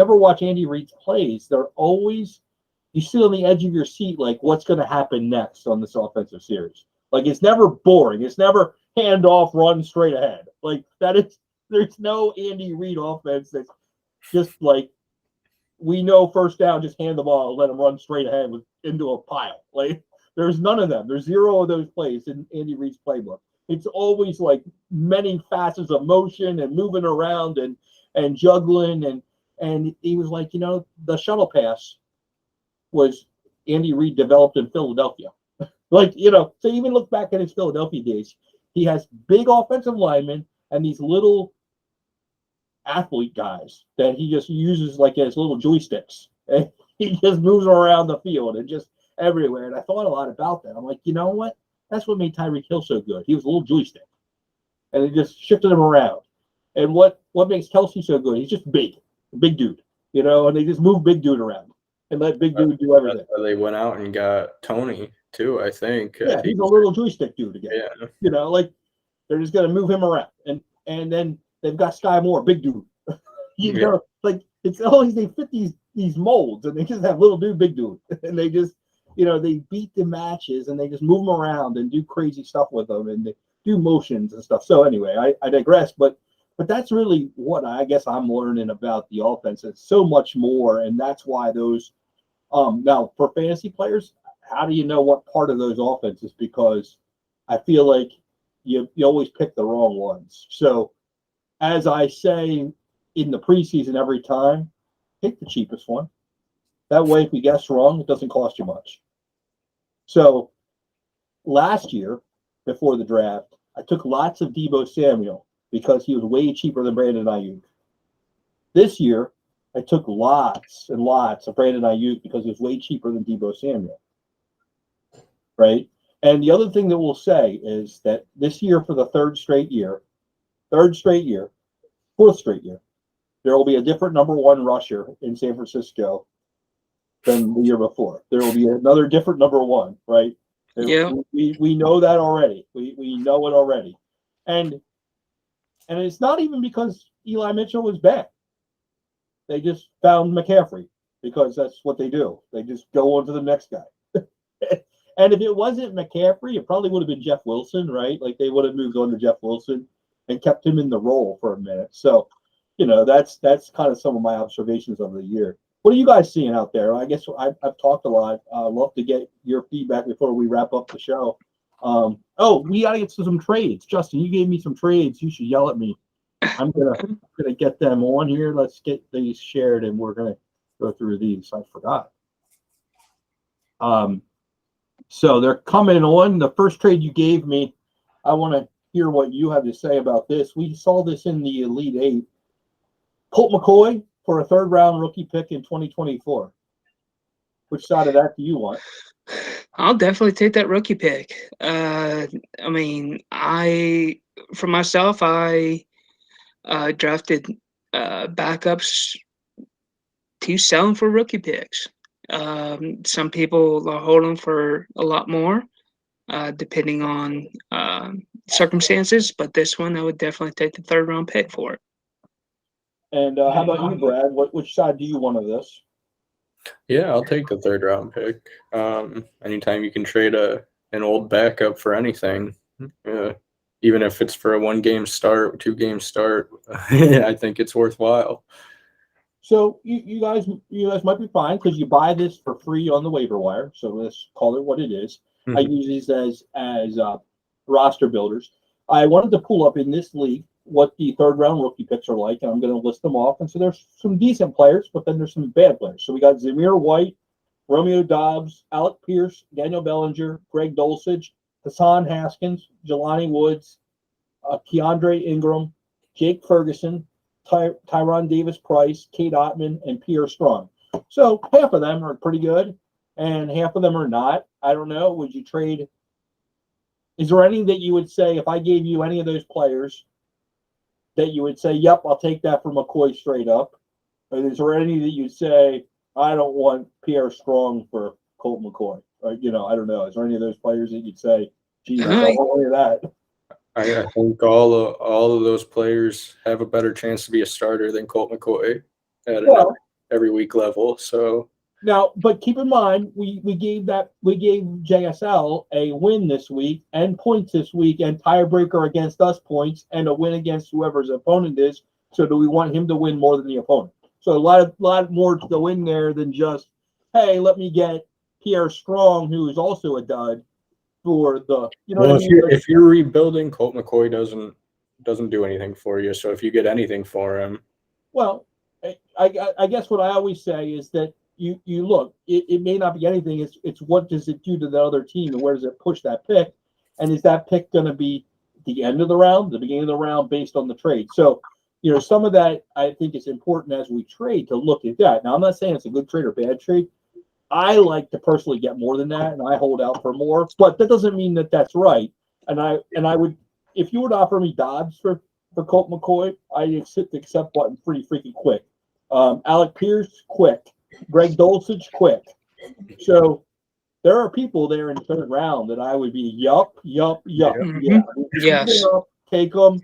ever watch Andy Reid's plays, they're always, you sit on the edge of your seat, like what's going to happen next on this offensive series. Like it's never boring. It's never hand off, run straight ahead. Like there's no Andy Reid offense that's just like, we know first down, just hand the ball, let them run straight ahead into a pile. Like there's none of them. There's zero of those plays in Andy Reid's playbook. It's always like many facets of motion and moving around and juggling and he was like, the shuttle pass was Andy Reid developed in Philadelphia. Like, so even look back at his Philadelphia days, he has big offensive linemen and these little athlete guys that he just uses like as little joysticks. And he just moves around the field and just everywhere. And I thought a lot about that. I'm like, you know what? That's what made Tyreek Hill so good. He was a little joystick, and they just shifted him around. And what makes Kelsey so good? He's just big dude, and they just move big dude around and let big dude do everything. That's why they went out and got Tony too, I think. Yeah, he's a little joystick dude again. Yeah. Like they're just gonna move him around, and then they've got Sky Moore, big dude. Like it's always they fit these molds, and they just have little dude, big dude, and they just they beat the matches and they just move them around and do crazy stuff with them and they do motions and stuff. So anyway, I digress, but that's really what I guess I'm learning about the offense. It's so much more, and that's why those now for fantasy players, how do you know what part of those offenses? Because I feel like you always pick the wrong ones. So as I say in the preseason every time, pick the cheapest one. That way, if you guess wrong, it doesn't cost you much. So last year, before the draft, I took lots of Deebo Samuel because he was way cheaper than Brandon Ayuk. This year, I took lots and lots of Brandon Ayuk because he was way cheaper than Deebo Samuel. Right? And the other thing that we'll say is that this year, for the fourth straight year, there will be a different number one rusher in San Francisco than the year before. There will be another different number one, right? Yeah. We know that already. We know it already. And it's not even because Eli Mitchell was bad. They just found McCaffrey because that's what they do. They just go on to the next guy. And if it wasn't McCaffrey, it probably would have been Jeff Wilson, right? Like they would have moved on to Jeff Wilson and kept him in the role for a minute. So, that's kind of some of my observations of the year. What are you guys seeing out there? I guess I've talked a lot. I'd love to get your feedback before we wrap up the show. We got to get to some trades. Justin, you gave me some trades. You should yell at me. I'm gonna get them on here. Let's get these shared, and we're gonna go through these. I forgot. So they're coming on. The first trade you gave me, I want to hear what you have to say about this. We saw this in the Elite Eight. Colt McCoy for a third-round rookie pick in 2024. Which side of that do you want? I'll definitely take that rookie pick. For myself, I drafted backups to sell them for rookie picks. Some people are holding for a lot more, depending on circumstances. But this one, I would definitely take the third-round pick for it. And how about you, Brad? Which side do you want of this? Yeah, I'll take the third-round pick. Anytime you can trade an old backup for anything, even if it's for a 1-game start, 2-game start, I think it's worthwhile. So you guys might be fine because you buy this for free on the waiver wire. So let's call it what it is. Mm-hmm. I use these as roster builders. I wanted to pull up in this league what the third-round rookie picks are like, and I'm going to list them off. And so there's some decent players, but then there's some bad players. So we got Zamir White, Romeo Doubs, Alec Pierce, Daniel Bellinger, Greg Dulcich, Hassan Haskins, Jelani Woods, Keandre Ingram, Jake Ferguson, Tyron Davis-Price, Kate Ottman, and Pierre Strong. So half of them are pretty good, and half of them are not. I don't know. Would you trade? Is there any that you would say, if I gave you any of those players, that you would say, yep, I'll take that for McCoy straight up? Or is there any that you'd say, I don't want Pierre Strong for Colt McCoy? Or, I don't know. Is there any of those players that you'd say, geez, I don't want any of that? I think all of those players have a better chance to be a starter than Colt McCoy at every week level. So now, but keep in mind, we gave JSL a win this week and points this week and tiebreaker against us points and a win against whoever's opponent is. So do we want him to win more than the opponent? So a lot more to go in there than just, hey, let me get Pierre Strong, who is also a dud. For the, if you're rebuilding, Colt McCoy doesn't do anything for you. So if you get anything for him, well, I guess what I always say is that you look, it may not be anything. It's what does it do to the other team and where does it push that pick, and is that pick going to be the end of the round, the beginning of the round, based on the trade? So some of that I think is important as we trade to look at that. Now I'm not saying it's a good trade or bad trade. I like to personally get more than that, and I hold out for more. But that doesn't mean that that's right. And I would, if you would offer me Dobbs for Colt McCoy, I'd accept one pretty freaking quick. Alec Pierce, quick. Greg Dulcich, quick. So there are people there in the third round that I would be yup. Mhm. Yeah. Yes. Take them.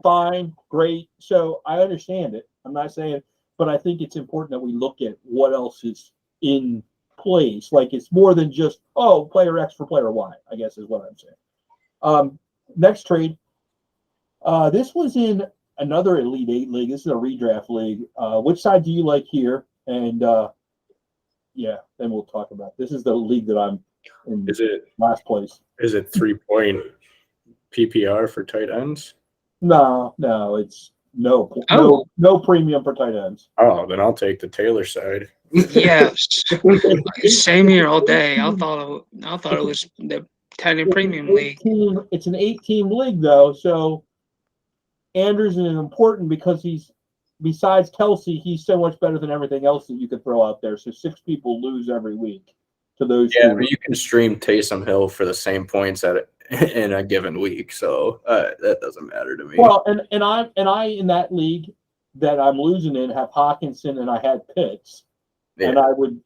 Fine. Great. So I understand it. I'm not saying, but I think it's important that we look at what else is in place. Like it's more than just, oh, player X for player Y, I guess is what I'm saying. Next trade. This was in another Elite Eight league. This is a redraft league. Which side do you like here? And yeah, then we'll talk about. This is the league that I'm in. Is it last place? Is it 3-point PPR for tight ends? No, it's no premium for tight ends. Oh, then I'll take the Taylor side. Yes. Same here all day. I thought it was the tight end premium league. It's an 8-team league though, so Anderson is important because besides Kelsey, he's so much better than everything else that you could throw out there. So 6 people lose every week to those. Yeah, but you can stream Taysom Hill for the same points in a given week, so that doesn't matter to me. Well, and I in that league that I'm losing in have Hawkinson and I had Pitts, and I would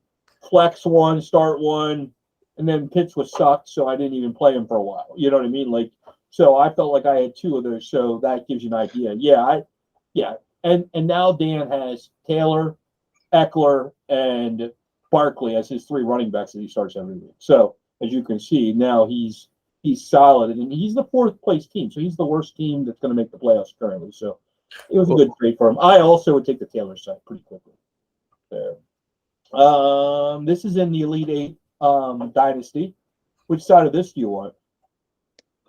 flex one, start one, and then Pitts was sucked, so I didn't even play him for a while. You know what I mean? Like, so I felt like I had 2 of those, so that gives you an idea. Yeah. And now Dan has Taylor, Eckler, and Barkley as his 3 running backs that he starts every week. So as you can see, now he's solid, and he's the 4th place team, so he's the worst team that's going to make the playoffs currently. So it was a good trade for him. I also would take the Taylor side pretty quickly. There. This is in the Elite Eight dynasty. Which side of this do you want?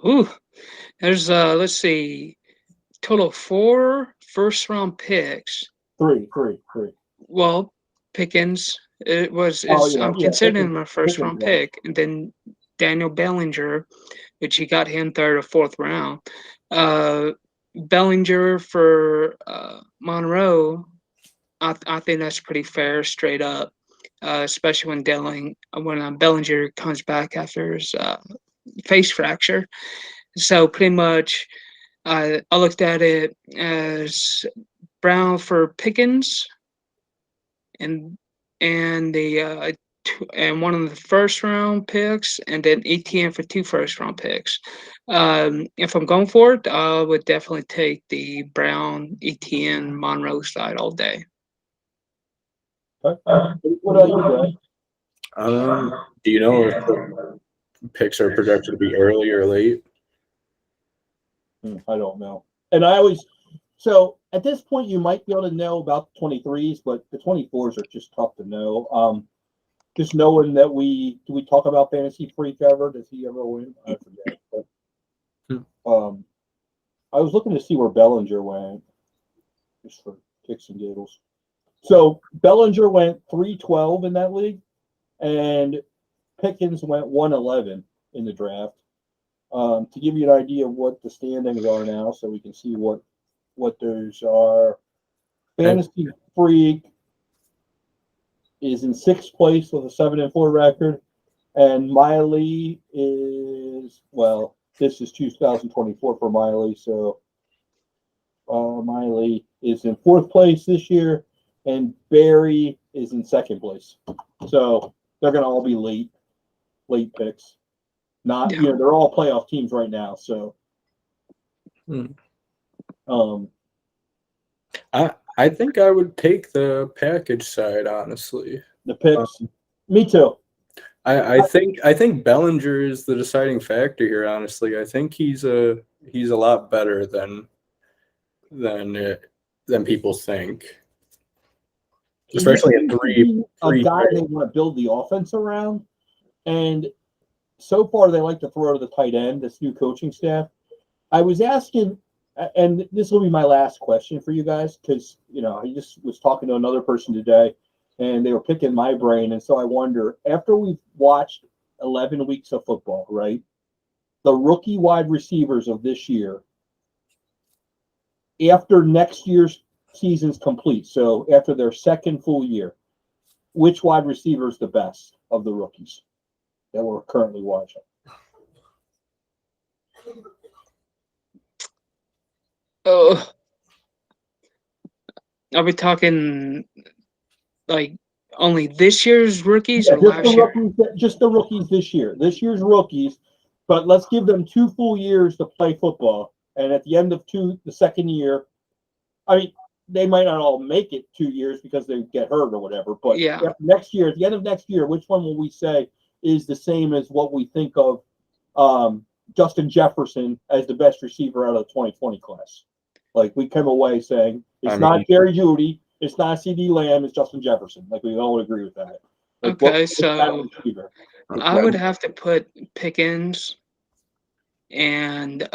Ooh, there's let's see, total 4 first-round picks. Three. Well, Pickens, I'm considering him a first-round pick, and then Daniel Bellinger, which he got him 3rd or 4th round. Bellinger for Monroe, I think that's pretty fair, straight up, especially when Bellinger comes back after his face fracture. So pretty much, I looked at it as Brown for Pickens, and one of the first round picks, and then ETN for 2 first round picks. If I'm going for it, I would definitely take the Brown, ETN, Monroe side all day. What about you, guys? Do you know if the picks are projected to be early or late? I don't know. And so at this point, you might be able to know about the 23s, but the 24s are just tough to know. Just knowing that do we talk about Fantasy Freak ever? Does he ever win? I forget. But, I was looking to see where Bellinger went, just for kicks and giggles. So Bellinger went 312 in that league, and Pickens went 111 in the draft. To give you an idea of what the standings are now, so we can see what those are. Fantasy Freak is in 6th place with a 7-4 record, and Miley is, well, this is 2024 for Miley, so Miley is in 4th place this year, and Barry is in 2nd place. So they're going to all be late picks. They're all playoff teams right now. So, I think I would take the package side, honestly. The picks, me too. I think Bellinger is the deciding factor here. Honestly, I think he's a lot better than people think. Especially a guy they want to build the offense around, and so far they like to throw to the tight end. This new coaching staff. I was asking, and this will be my last question for you guys, because I just was talking to another person today, and they were picking my brain, and so I wonder, after we've watched 11 weeks of football, right, the rookie wide receivers of this year, after next year's season's complete, so after their 2nd full year, which wide receiver is the best of the rookies that we're currently watching? Oh, are we talking like only this year's rookies or last year? Just the rookies this year. This year's rookies, but let's give them 2 full years to play football. And at the end of the second year, I mean, they might not all make it 2 years because they get hurt or whatever. But Yeah. next year, at the end of next year, which one will we say is the same as what we think of Justin Jefferson as the best receiver out of the 2020 class? Like, we came away saying it's not Jerry Jeudy, it's not CD Lamb, it's Justin Jefferson. Like, we all would agree with that. Like, Okay, so I would have to put Pickens and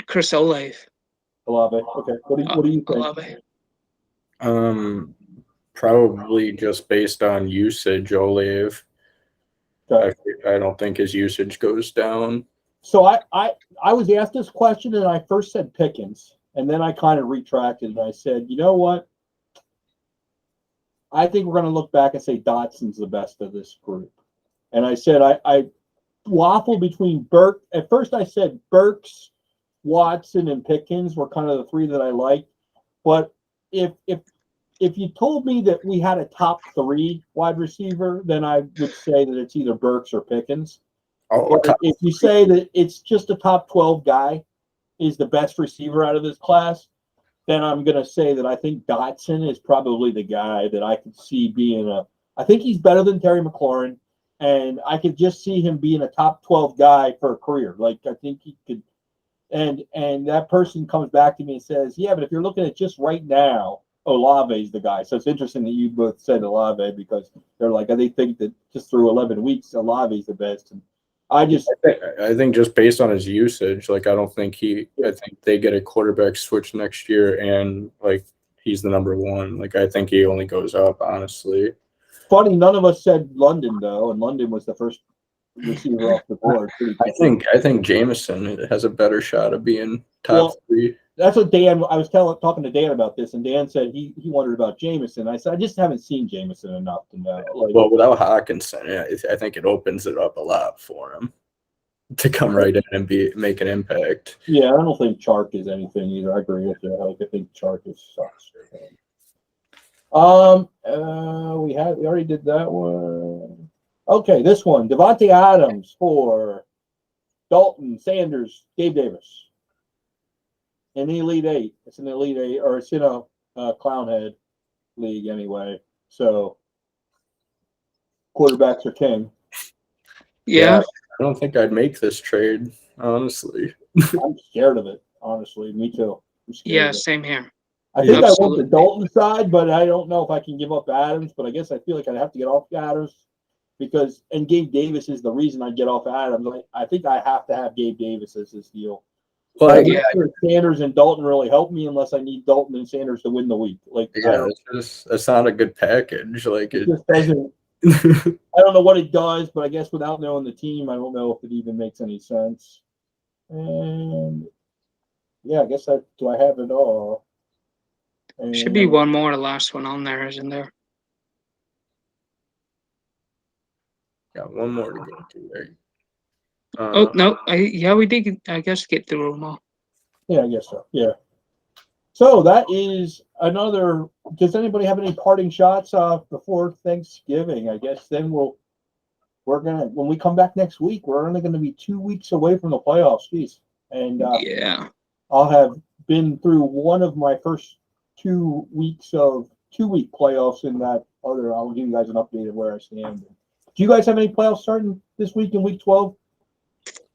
Chris Olave. Olave. Okay. What do you think? Olave. Probably just based on usage, Olave. Okay. I don't think his usage goes down. So I was asked this question and I first said Pickens, and then I kind of retracted and I said, you know what? I think we're going to look back and say Dotson's the best of this group. And I said I waffle between Burke. At first I said Burks, Watson, and Pickens were kind of the 3 that I liked. But if you told me that we had a top 3 wide receiver, then I would say that it's either Burks or Pickens. But if you say that it's just a top 12 guy is the best receiver out of this class, then I'm going to say that I think Dotson is probably the guy that I could see being I think he's better than Terry McLaurin, and I could just see him being a top 12 guy for a career. Like, I think he could, and that person comes back to me and says, yeah, but if you're looking at just right now, Olave is the guy. So it's interesting that you both said Olave because they're like, they think that just through 11 weeks, Olave is the best. And I think just based on his usage, like I think they get a quarterback switch next year and like he's the number 1. Like I think he only goes up, honestly. Funny, none of us said London though, and London was the first receiver off the board. I think Jameson has a better shot of being top 3. That's what Dan. I was talking to Dan about this, and Dan said he wondered about Jameson. I said I just haven't seen Jameson enough to know. Well, without Hawkinson, I think it opens it up a lot for him to come right in and make an impact. Yeah, I don't think Chark is anything either. I agree with you. I think Chark is sucks. We already did that one. Okay, this one, Devontae Adams for Dalton, Sanders, Gabe Davis. In the Elite 8. It's an Elite 8, or it's in a Clownhead league anyway. So quarterbacks are king. Yeah. I don't think I'd make this trade, honestly. I'm scared of it, honestly. Me too. Yeah, same here. I think I want the Dalton side, but I don't know if I can give up Adams. But I guess I feel like I'd have to get off Adams and Gabe Davis is the reason I get off Adams. I think I have to have Gabe Davis as this deal. Well, Sanders and Dalton really help me unless I need Dalton and Sanders to win the week. That's not a good package. Like it just doesn't. I don't know what it does, but I guess without knowing the team, I don't know if it even makes any sense. And yeah, I guess do I have it all? And, should be one more, the last one on there, isn't there? Got one more to go to there. No, we did, I guess, get through them all. Yeah, I guess so. Yeah. So that is another. Does anybody have any parting shots before Thanksgiving? I guess then we're gonna when we come back next week, we're only going to be 2 weeks away from the playoffs. Geez. And yeah, I'll have been through one of my first 2 weeks of 2-week playoffs in that other. I'll give you guys an update of where I stand. Do you guys have any playoffs starting this week in week 12?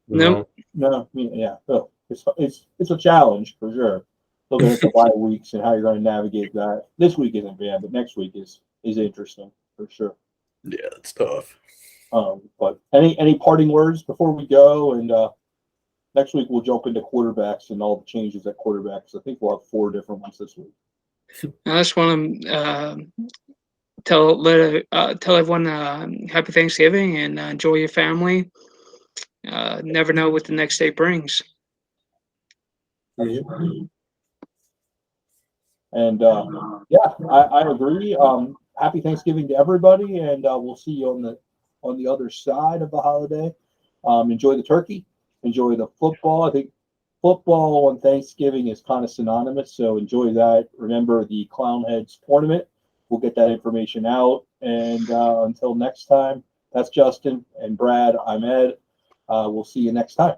No. Yeah. So it's a challenge for sure. Looking at the bye weeks and how you're going to navigate that. This week isn't bad, but next week is interesting for sure. Yeah, it's tough. But any parting words before we go? And next week we'll jump into quarterbacks and all the changes at quarterbacks. I think we'll have 4 different ones this week. I just want to tell everyone happy Thanksgiving and enjoy your family. Never know what the next day brings. And I agree. happy Thanksgiving to everybody, and we'll see you on the other side of the holiday. Enjoy the turkey, enjoy the football. I think football on Thanksgiving is kind of synonymous, so enjoy that. Remember the Clownheads tournament. We'll get that information out, and until next time, that's Justin and Brad. I'm Ed. We'll see you next time.